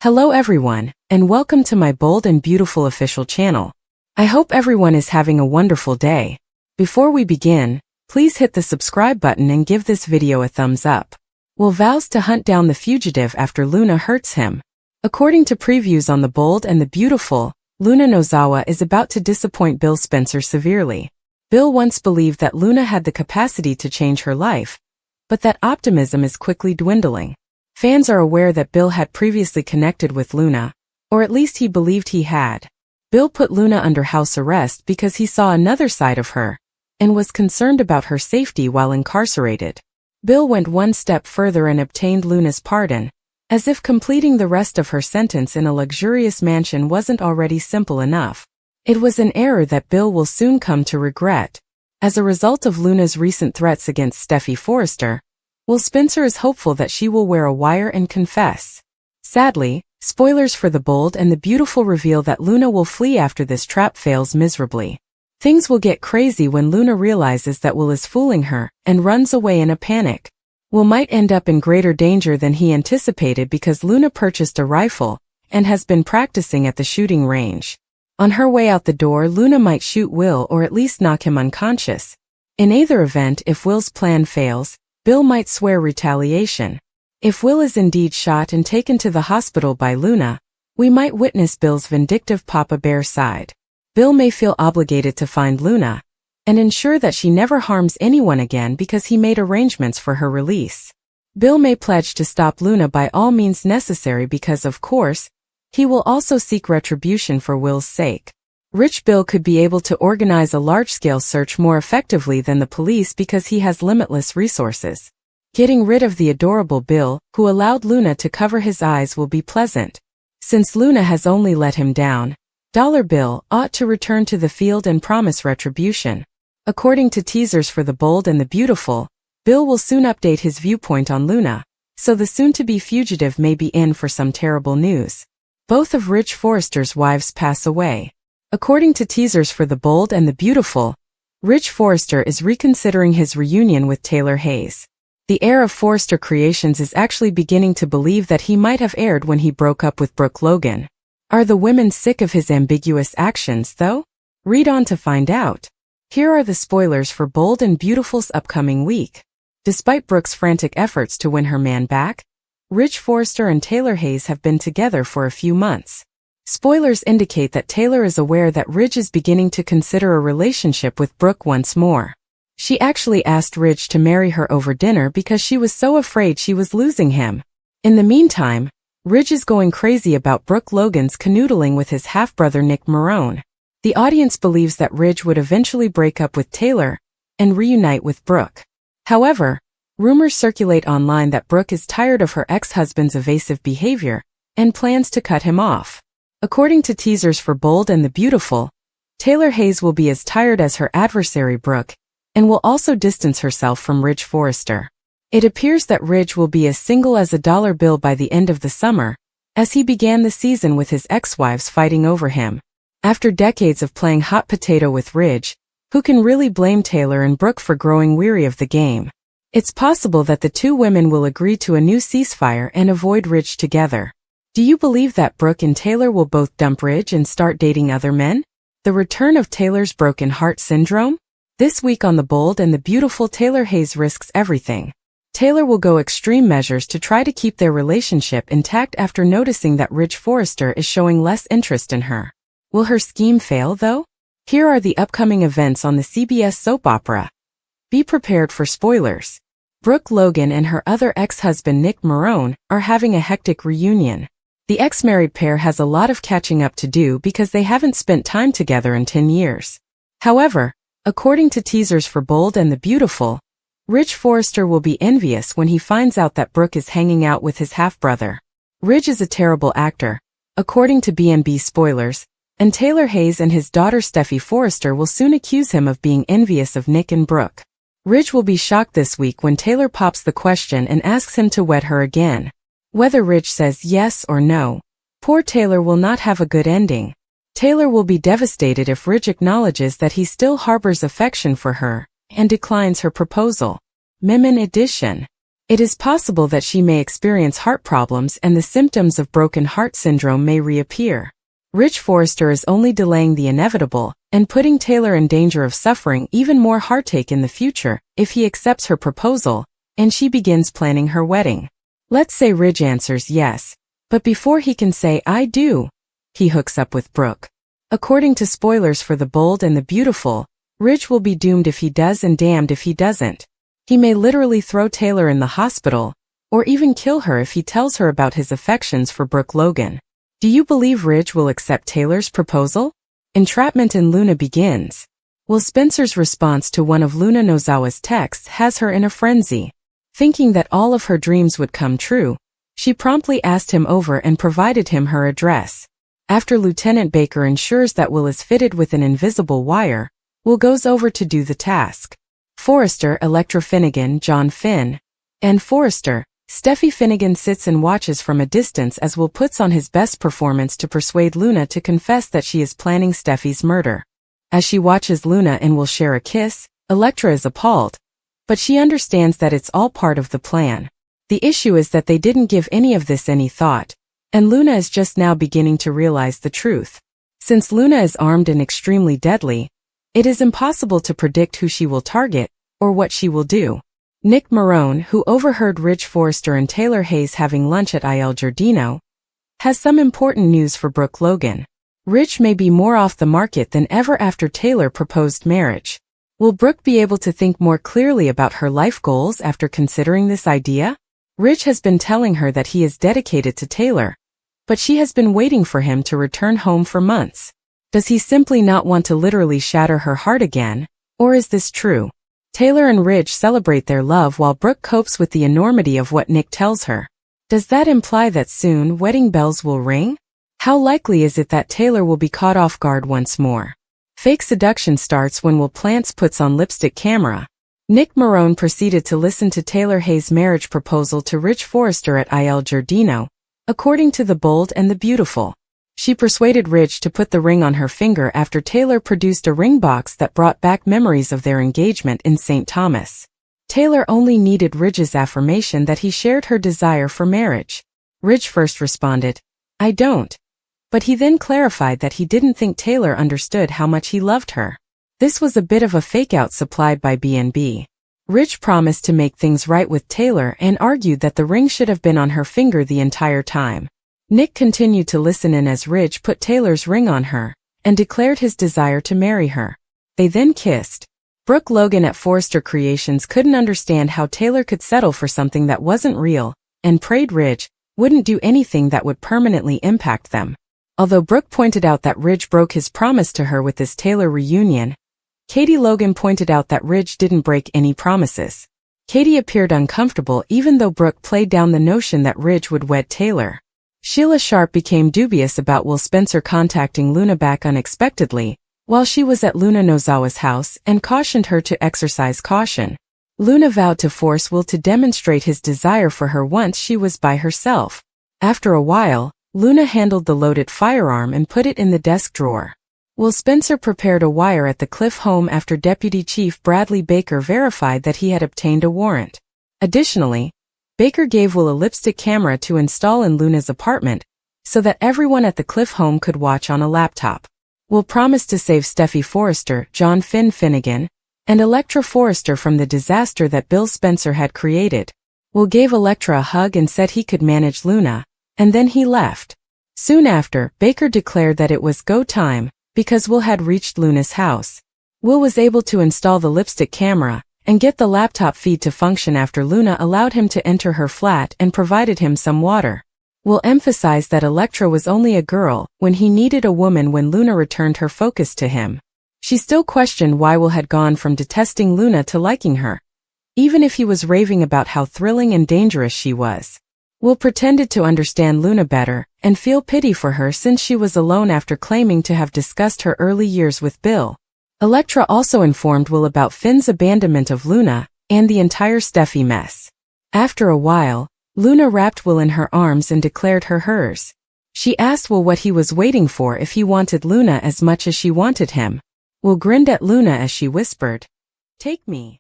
Hello everyone, and welcome to my bold and beautiful official channel. I hope everyone is having a wonderful day. Before we begin, please hit the subscribe button and give this video a thumbs up. Will vows to hunt down the fugitive after Luna hurts him. According to previews on The Bold and the Beautiful, Luna Nozawa is about to disappoint Bill Spencer severely. Bill once believed that Luna had the capacity to change her life, but that optimism is quickly dwindling. Fans are aware that Bill had previously connected with Luna, or at least he believed he had. Bill put Luna under house arrest because he saw another side of her, and was concerned about her safety while incarcerated. Bill went one step further and obtained Luna's pardon, as if completing the rest of her sentence in a luxurious mansion wasn't already simple enough. It was an error that Bill will soon come to regret. As a result of Luna's recent threats against Steffy Forrester, Will Spencer is hopeful that she will wear a wire and confess. Sadly, spoilers for The Bold and the Beautiful reveal that Luna will flee after this trap fails miserably. Things will get crazy when Luna realizes that Will is fooling her and runs away in a panic. Will might end up in greater danger than he anticipated because Luna purchased a rifle and has been practicing at the shooting range. On her way out the door, Luna might shoot Will or at least knock him unconscious. In either event, if Will's plan fails, Bill might swear retaliation. If Will is indeed shot and taken to the hospital by Luna, we might witness Bill's vindictive Papa Bear side. Bill may feel obligated to find Luna and ensure that she never harms anyone again because he made arrangements for her release. Bill may pledge to stop Luna by all means necessary because, of course, he will also seek retribution for Will's sake. Rich Bill could be able to organize a large-scale search more effectively than the police because he has limitless resources. Getting rid of the adorable Bill, who allowed Luna to cover his eyes, will be pleasant. Since Luna has only let him down, Dollar Bill ought to return to the field and promise retribution. According to teasers for The Bold and the Beautiful, Bill will soon update his viewpoint on Luna, so the soon-to-be fugitive may be in for some terrible news. Both of Rich Forrester's wives pass away. According to teasers for The Bold and the Beautiful, Rich Forrester is reconsidering his reunion with Taylor Hayes. The heir of Forrester Creations is actually beginning to believe that he might have erred when he broke up with Brooke Logan. Are the women sick of his ambiguous actions, though? Read on to find out. Here are the spoilers for Bold and Beautiful's upcoming week. Despite Brooke's frantic efforts to win her man back, Rich Forrester and Taylor Hayes have been together for a few months. Spoilers indicate that Taylor is aware that Ridge is beginning to consider a relationship with Brooke once more. She actually asked Ridge to marry her over dinner because she was so afraid she was losing him. In the meantime, Ridge is going crazy about Brooke Logan's canoodling with his half-brother Nick Marone. The audience believes that Ridge would eventually break up with Taylor and reunite with Brooke. However, rumors circulate online that Brooke is tired of her ex-husband's evasive behavior and plans to cut him off. According to teasers for Bold and the Beautiful, Taylor Hayes will be as tired as her adversary Brooke, and will also distance herself from Ridge Forrester. It appears that Ridge will be as single as a dollar bill by the end of the summer, as he began the season with his ex-wives fighting over him. After decades of playing hot potato with Ridge, who can really blame Taylor and Brooke for growing weary of the game? It's possible that the two women will agree to a new ceasefire and avoid Ridge together. Do you believe that Brooke and Taylor will both dump Ridge and start dating other men? The return of Taylor's broken heart syndrome? This week on The Bold and the Beautiful, Taylor Hayes risks everything. Taylor will go extreme measures to try to keep their relationship intact after noticing that Ridge Forrester is showing less interest in her. Will her scheme fail, though? Here are the upcoming events on the CBS soap opera. Be prepared for spoilers. Brooke Logan and her other ex-husband Nick Marone are having a hectic reunion. The ex-married pair has a lot of catching up to do because they haven't spent time together in 10 years. However, according to teasers for Bold and the Beautiful, Ridge Forrester will be envious when he finds out that Brooke is hanging out with his half-brother. Ridge is a terrible actor, according to B&B spoilers, and Taylor Hayes and his daughter Steffy Forrester will soon accuse him of being envious of Nick and Brooke. Ridge will be shocked this week when Taylor pops the question and asks him to wed her again. Whether Ridge says yes or no, poor Taylor will not have a good ending. Taylor will be devastated if Ridge acknowledges that he still harbors affection for her and declines her proposal. Mimin Edition. It is possible that she may experience heart problems and the symptoms of broken heart syndrome may reappear. Rich Forrester is only delaying the inevitable and putting Taylor in danger of suffering even more heartache in the future if he accepts her proposal and she begins planning her wedding. Let's say Ridge answers yes, but before he can say I do, he hooks up with Brooke. According to spoilers for The Bold and the Beautiful, Ridge will be doomed if he does and damned if he doesn't. He may literally throw Taylor in the hospital, or even kill her if he tells her about his affections for Brooke Logan. Do you believe Ridge will accept Taylor's proposal? Entrapment in Luna begins. Will Spencer's response to one of Luna Nozawa's texts has her in a frenzy. Thinking that all of her dreams would come true, she promptly asked him over and provided him her address. After Lieutenant Baker ensures that Will is fitted with an invisible wire, Will goes over to do the task. Forrester, Electra Finnegan, John Finn, and Forrester, Steffy Finnegan sits and watches from a distance as Will puts on his best performance to persuade Luna to confess that she is planning Steffy's murder. As she watches Luna and Will share a kiss, Electra is appalled, but she understands that it's all part of the plan. The issue is that they didn't give any of this any thought, and Luna is just now beginning to realize the truth. Since Luna is armed and extremely deadly, it is impossible to predict who she will target, or what she will do. Nick Marone, who overheard Ridge Forrester and Taylor Hayes having lunch at Il Giardino, has some important news for Brooke Logan. Ridge may be more off the market than ever after Taylor proposed marriage. Will Brooke be able to think more clearly about her life goals after considering this idea? Ridge has been telling her that he is dedicated to Taylor, but she has been waiting for him to return home for months. Does he simply not want to literally shatter her heart again, or is this true? Taylor and Ridge celebrate their love while Brooke copes with the enormity of what Nick tells her. Does that imply that soon wedding bells will ring? How likely is it that Taylor will be caught off guard once more? Fake seduction starts when Will Plants puts on lipstick camera. Nick Marone proceeded to listen to Taylor Hayes' marriage proposal to Ridge Forrester at Il Giardino, according to The Bold and the Beautiful. She persuaded Ridge to put the ring on her finger after Taylor produced a ring box that brought back memories of their engagement in St. Thomas. Taylor only needed Ridge's affirmation that he shared her desire for marriage. Ridge first responded, "I don't." But he then clarified that he didn't think Taylor understood how much he loved her. This was a bit of a fake-out supplied by B&B. Ridge promised to make things right with Taylor and argued that the ring should have been on her finger the entire time. Nick continued to listen in as Ridge put Taylor's ring on her and declared his desire to marry her. They then kissed. Brooke Logan at Forrester Creations couldn't understand how Taylor could settle for something that wasn't real and prayed Ridge wouldn't do anything that would permanently impact them. Although Brooke pointed out that Ridge broke his promise to her with this Taylor reunion, Katie Logan pointed out that Ridge didn't break any promises. Katie appeared uncomfortable even though Brooke played down the notion that Ridge would wed Taylor. Sheila Sharp became dubious about Will Spencer contacting Luna back unexpectedly while she was at Luna Nozawa's house and cautioned her to exercise caution. Luna vowed to force Will to demonstrate his desire for her once she was by herself. After a while, Luna handled the loaded firearm and put it in the desk drawer. Will Spencer prepared a wire at the Cliff home after Deputy Chief Bradley Baker verified that he had obtained a warrant. Additionally, Baker gave Will a lipstick camera to install in Luna's apartment so that everyone at the Cliff home could watch on a laptop. Will promised to save Steffy Forrester, John Finn Finnegan, and Electra Forrester from the disaster that Bill Spencer had created. Will gave Electra a hug and said he could manage Luna, and then he left. Soon after, Baker declared that it was go time because Will had reached Luna's house. Will was able to install the lipstick camera and get the laptop feed to function after Luna allowed him to enter her flat and provided him some water. Will emphasized that Electra was only a girl when he needed a woman when Luna returned her focus to him. She still questioned why Will had gone from detesting Luna to liking her, even if he was raving about how thrilling and dangerous she was. Will pretended to understand Luna better and feel pity for her since she was alone after claiming to have discussed her early years with Bill. Electra also informed Will about Finn's abandonment of Luna and the entire Steffy mess. After a while, Luna wrapped Will in her arms and declared her hers. She asked Will what he was waiting for if he wanted Luna as much as she wanted him. Will grinned at Luna as she whispered, "Take me."